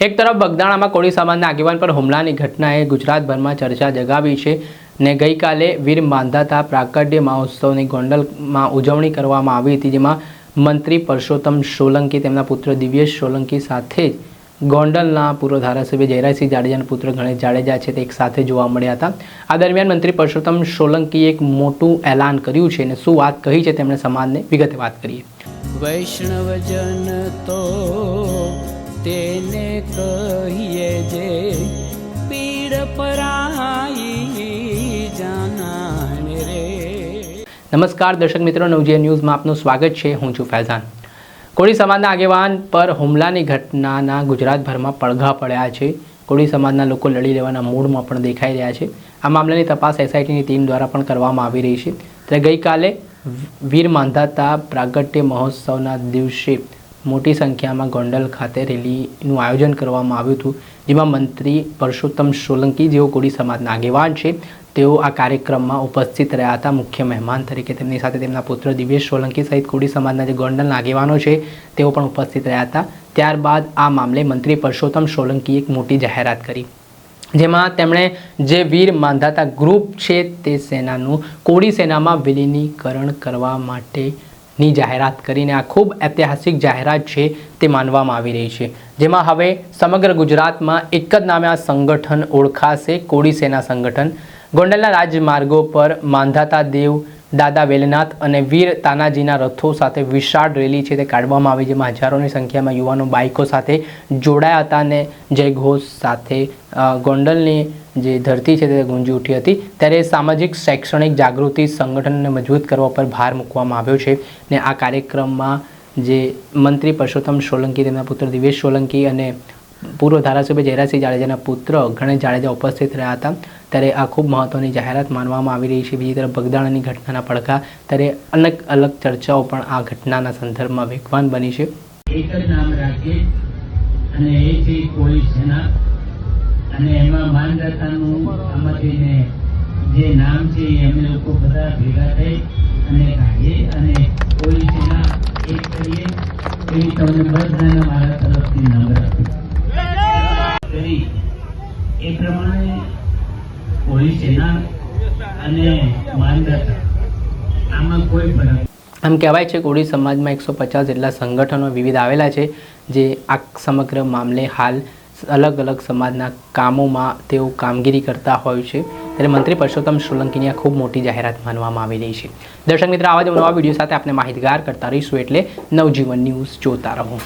એક તરફ બગદાણામાં કોળી સમાજના આગેવાન પર હુમલાની ઘટનાએ ગુજરાતભરમાં ચર્ચા જગાવી છે ને ગઈકાલે વીર માંધાતા પ્રાગટ્ય મહોત્સવની ગોંડલમાં ઉજવણી કરવામાં આવી હતી, જેમાં મંત્રી પરસોત્તમ સોલંકી તેમના પુત્ર દિવ્યેશ સોલંકી સાથે જ ગોંડલના પૂર્વ ધારાસભ્ય જયરાજસિંહ જાડેજાના પુત્ર ગણેશ જાડેજા છે તે એક સાથે જોવા મળ્યા હતા। આ દરમિયાન મંત્રી પરસોત્તમ સોલંકીએ એક મોટું એલાન કર્યું છે અને શું વાત કહી છે તેમણે સમાજને વિગતે વાત કરીએ। વૈષ્ણવજન તો તેને કહીએ જે પીડ પરાઈ જાનાને રે। નમસ્કાર દર્શક મિત્રો, નવજીવન ન્યૂઝમાં આપનું સ્વાગત છે। હું છું ફૈઝાન। કોળી સમાજના આગેવાન પર હુમલાની ઘટનાના ગુજરાતભરમાં પડઘા પડ્યા છે। કોળી સમાજના લોકો લડી લેવાના મૂડમાં પણ દેખાઈ રહ્યા છે। આ મામલાની તપાસ એસઆઈટીની ટીમ દ્વારા પણ કરવામાં આવી રહી છે। ત્યારે ગઈકાલે વીર માંધાતા પ્રાગટ્ય મહોત્સવના દિવસે મોટી સંખ્યામાં ગોંડલ ખાતે રેલીનું આયોજન કરવામાં આવ્યું હતું, જેમાં મંત્રી પરસોત્તમ સોલંકી જેઓ કોળી સમાજના આગેવાન છે તેઓ આ કાર્યક્રમમાં ઉપસ્થિત રહ્યા હતા। મુખ્ય મહેમાન તરીકે તેમની સાથે તેમના પુત્ર દિવ્યેશ સોલંકી સહિત કોળી સમાજના જે ગોંડલના આગેવાનો છે તેઓ પણ ઉપસ્થિત રહ્યા હતા। ત્યારબાદ આ મામલે મંત્રી પરસોત્તમ સોલંકીએ એક મોટી જાહેરાત કરી, જેમાં તેમણે જે વીર માંધાતા ગ્રુપ છે તે સેનાનું કોળી સેનામાં વિલીનીકરણ કરવા માટેની જાહેરાત કરીને આ ખૂબ ઐતિહાસિક જાહેરાત છે તે માનવામાં આવી રહી છે, જેમાં હવે સમગ્ર ગુજરાતમાં એક જ નામે આ સંગઠન ઓળખાશે, કોળી સેના સંગઠન। ગોંડલના રાજમાર્ગો પર માંધાતા દેવ, દાદા વેલનાથ અને વીર તાનાજીના રથો સાથે વિશાળ રેલી છે તે કાઢવામાં આવી, જેમાં હજારોની સંખ્યામાં યુવાનો બાઇકો સાથે જોડાયા હતા અને જયઘોષ સાથે ગોંડલની જે ધરતી છે તે ગુંજી ઉઠી હતી। ત્યારે સામાજિક શૈક્ષણિક જાગૃતિ સંગઠનને મજબૂત કરવા પર ભાર મૂકવામાં આવ્યો છે ને આ કાર્યક્રમમાં જે મંત્રી પરસોત્તમ સોલંકી, તેમના પુત્ર દિવ્યેશ સોલંકી અને પૂર્વ ધારાસભ્ય જયરાજસિંહ જાડેજાના પુત્ર ગણેશ જાડેજા ઉપસ્થિત રહ્યા હતા। ત્યારે આ ખૂબ મહત્ત્વની જાહેરાત માનવામાં આવી રહી છે। બીજી તરફ બગદાણાની ઘટનાના પડઘા, ત્યારે અનેક અલગ ચર્ચાઓ પણ આ ઘટનાના સંદર્ભમાં વેગવાન બની છે। એક જ નામ રાખી અને એ છે કોળી સેના અને એમાં માંધાતાનું આમાંથી જે નામ છે એમને લોકો બધા ભેગા થઈ અને કાઢીએ અને કોળી સેના એક કરીએ એવી તમને બધાને મારા તરફથી નમ્ર કરી એ પ્રમાણે કોળી સેના અને માંધાતા આમાં કોઈ ફરક। આમ કહેવાય છે કોળી સમાજમાં 150 જેટલા સંગઠનો વિવિધ આવેલા છે, જે આ સમગ્ર મામલે હાલ અલગ અલગ સમાજના કામોમાં તેઓ કામગીરી કરતા હોય છે। ત્યારે મંત્રી પરસોત્તમ સોલંકીની આ ખૂબ મોટી જાહેરાત માનવામાં આવી રહી છે। દર્શક મિત્રો, આવા જ નવા વિડીયો સાથે આપણે માહિતગાર કરતા રહીશું, એટલે નવજીવન ન્યૂઝ જોતા રહો।